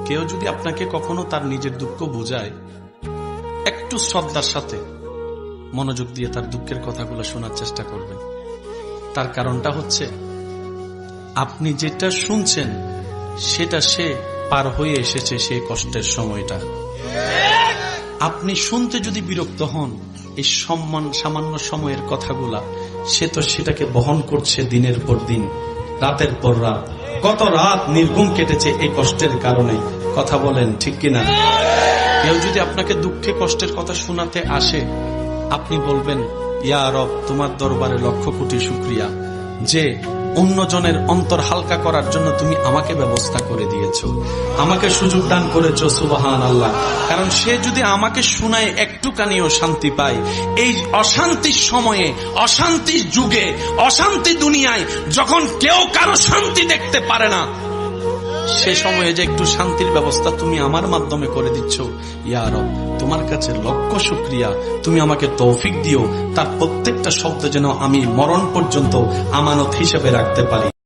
কেউ যদি আপনাকে কখনো তার নিজের দুঃখ বোঝায়, একটু শ্রদ্ধার সাথে মনোযোগ দিয়ে তার দুঃখের কথাগুলো শোনার চেষ্টা করবেন। তার কারণটা হচ্ছে, আপনি যেটা শুনছেন সেটা সে পার হয়ে এসেছে সেই কষ্টের সময়টা। আপনি শুনতে যদি বিরক্ত হন এই সামান্য সময়ের কথাগুলা, সে তো সেটাকে বহন করছে দিনের পর দিন, রাতের পর রাত। কত রাত নির্ঘুম কেটেছে এই কষ্টের কারণে। কথা বলেন ঠিক কিনা? কেউ যদি আপনাকে দুঃখে কষ্টের কথা শোনাতে আসে, আপনি বলবেন, ইয়া রব, তোমার দরবারে লক্ষ কোটি শুকরিয়া যে অন্যজনের অন্তর হালকা করার জন্য তুমি আমাকে ব্যবস্থা করে দিয়েছো, আমাকে সুযোগ দান করেছো। সুবহানাল্লাহ। কারণ সে যদি আমাকে শোনায় একটুখানিও শান্তি পায়, এই অশান্তির সময়ে, অশান্তির যুগে, অশান্তি দুনিয়ায় যখন কেউ কারো শান্তি দেখতে পারে না, সে সময়ে যে একটু শান্তির ব্যবস্থা তুমি আমার মাধ্যমে করে দিচ্ছ, ইয়া রব, তোমার কাছে লক্ষ শুকরিয়া। তুমি আমাকে তৌফিক দিও তার প্রত্যেকটা শব্দ যেন আমি মরণ পর্যন্ত আমানত হিসেবে রাখতে পারি।